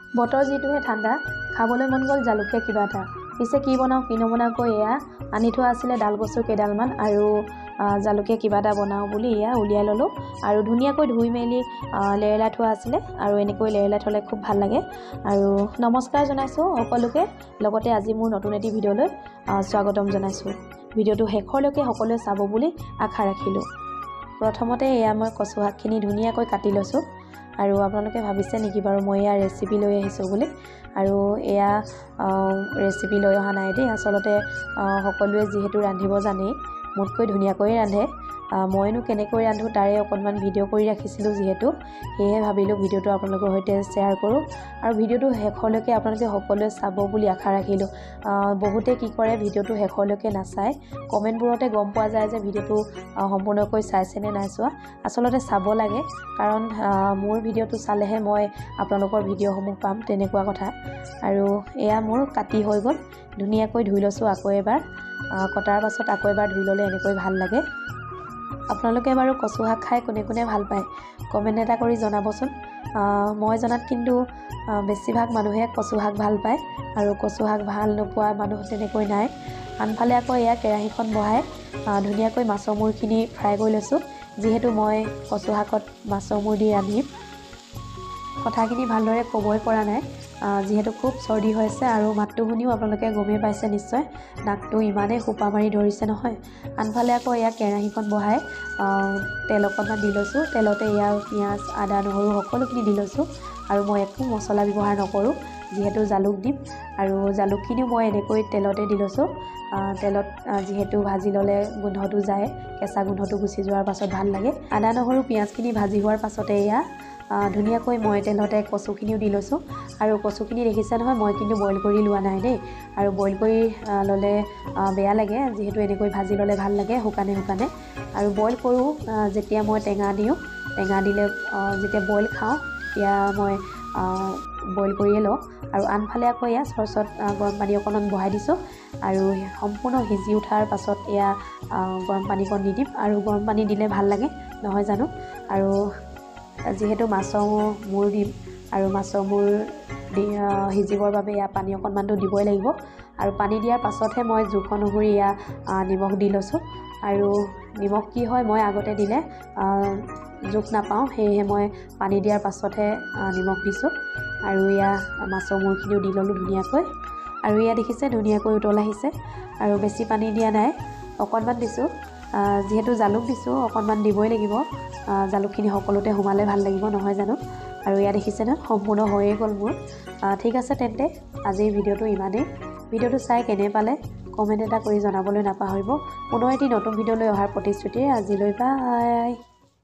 বতৰ যিটোহে ঠাণ্ডা খাবলৈ মন গ'ল জালুকীয়া কিবা এটা পিছে কি বনাও কি নবনাও কৈ এয়া আনি থোৱা আছিলে ডাল কচু কেইডালমান আৰু জালুকীয়া কিবা এটা বনাও বুলি এয়া উলিয়াই ললো আৰু ধুনীয়াকৈ ধুই মেলি লেৰেলা থোৱা আছিলে আৰু এনেকৈ লেৰেলা থলে খুব ভাল লাগে আৰু নমস্কাৰ জনাইছো সকলোকে লগতে আজি মোৰ নতুন এটি ভিডিঅ'লৈ স্বাগতম জনাইছো ভিডিঅ'টো শেষলৈকে সকলোৱে চাব বুলি আশা ৰাখিলো প্ৰথমতে এয়া মই কচু শাকখিনি ধুনীয়াকৈ কাটি লৈছো আৰু আপোনালোকে ভাবিছে নেকি বাৰু মই এয়া ৰেচিপি লৈ আহিছো বুলি আৰু এয়া ৰেচিপি লৈ অহা নাই দেই আসলতে সকলোৱে যিহেতু ৰান্ধিব জানে মোতকৈ ধুনীয়াকৈ ৰান্ধে মইনো কেনেকৈ ৰান্ধো তাৰে অকণমান ভিডিঅ' কৰি ৰাখিছিলোঁ যিহেতু সেয়ে ভাবিলোঁ ভিডিঅ'টো আপোনালোকৰ সৈতে শ্বেয়াৰ কৰোঁ আৰু ভিডিঅ'টো শেষলৈকে আপোনালোকে সকলোৱে চাব বুলি আশা ৰাখিলোঁ বহুতে কি কৰে ভিডিঅ'টো শেষলৈকে নাচায় কমেণ্টবোৰতে গম পোৱা যায় যে ভিডিঅ'টো সম্পূৰ্ণকৈ চাইছে নে নাই চোৱা আসলতে চাব লাগে কাৰণ মোৰ ভিডিঅ'টো চালেহে মই আপোনালোকৰ ভিডিঅ'সমূহ পাম তেনেকুৱা কথা আৰু এয়া মোৰ কাটি হৈ গ'ল ধুনীয়াকৈ ধুই লৈছোঁ আকৌ এবাৰ কটাৰ পাছত আকৌ এবাৰ ধুই ল'লে এনেকৈ ভাল লাগে আপোনালোকে বাৰু কচু শাক খাই কোনে কোনে ভাল পায় কমেণ্ট এটা কৰি জনাবচোন মই জনাত কিন্তু বেছিভাগ মানুহে কচু শাক ভাল পায় আৰু কচু শাক ভাল নোপোৱা মানুহ তেনেকৈ নাই আনফালে আকৌ এয়া কেৰাহীখন বহাই ধুনীয়াকৈ মাছৰ মূৰখিনি ফ্ৰাই কৰি লৈছোঁ যিহেতু মই কচু শাকত মাছৰ মূৰ দি ৰান্ধিম কথাখিনি ভালদৰে ক'বই পৰা নাই যিহেতু খুব চৰ্দি হৈছে আৰু মাতটো শুনিও আপোনালোকে গমেই পাইছে নিশ্চয় নাকটো ইমানেই সোপা মাৰি ধৰিছে নহয় আনফালে আকৌ এয়া কেৰাহীখন বহাই তেল অকণমান দি লৈছোঁ তেলতে এয়া পিঁয়াজ আদা নহৰু সকলোখিনি দি লৈছোঁ আৰু মই একো মছলা ব্যৱহাৰ নকৰোঁ যিহেতু জালুক দিম আৰু জালুকখিনিও মই এনেকৈ তেলতে দি লৈছোঁ তেলত যিহেতু ভাজি ল'লে গোন্ধটো যায় কেঁচা গোন্ধটো গুচি যোৱাৰ পাছত ভাল লাগে আদা নহৰু পিঁয়াজখিনি ভাজি হোৱাৰ পাছতে এয়া ধুনীয়াকৈ মই তেলতে কচুখিনিও দি লৈছোঁ আৰু কচুখিনি দেখিছে নহয় মই কিন্তু বইল কৰি লোৱা নাই দেই আৰু বইল কৰি ল'লে বেয়া লাগে যিহেতু এনেকৈ ভাজি ল'লে ভাল লাগে শুকানে শুকানে আৰু বইল কৰোঁ যেতিয়া মই টেঙা দিওঁ টেঙা দিলে যেতিয়া বইল খাওঁ তেতিয়া মই বইল কৰিয়ে লওঁ আৰু আনফালে আকৌ এয়া চচত গৰম পানী অকণমান বহাই দিছোঁ আৰু সম্পূৰ্ণ সিজি উঠাৰ পাছত এয়া গৰম পানীকণ দি দিম আৰু গৰম পানী দিলে ভাল লাগে নহয় জানো আৰু যিহেতু মাছৰ মূৰ দিম আৰু মাছৰ মূৰ দি সিজিবৰ বাবে এয়া পানী অকণমানটো দিবই লাগিব আৰু পানী দিয়াৰ পাছতহে মই জোখ অনুসৰি এয়া নিমখ দি লৈছোঁ আৰু নিমখ কি হয় মই আগতে দিলে জোখ নাপাওঁ সেয়েহে মই পানী দিয়াৰ পাছতহে নিমখ দিছোঁ আৰু এয়া মাছৰ মূৰখিনিও দি ল'লোঁ ধুনীয়াকৈ আৰু এয়া দেখিছে ধুনীয়াকৈ উতল আহিছে আৰু বেছি পানী দিয়া নাই অকণমান দিছোঁ যিহেতু জালুক দিছোঁ অকণমান দিবই লাগিব জালুকখিনি সকলোতে সোমালে ভাল লাগিব নহয় জানো আৰু এয়া দেখিছে ন সম্পূৰ্ণ হৈয়ে গ'ল মোৰ ঠিক আছে তেন্তে আজিৰ ভিডিঅ'টো ইমানেই ভিডিঅ'টো চাই কেনে পালে কমেণ্ট এটা কৰি জনাবলৈ নাপাহৰিব পুনৰ এটি নতুন ভিডিঅ' লৈ অহাৰ প্ৰতিশ্ৰুতিৰে আজিলৈ বাই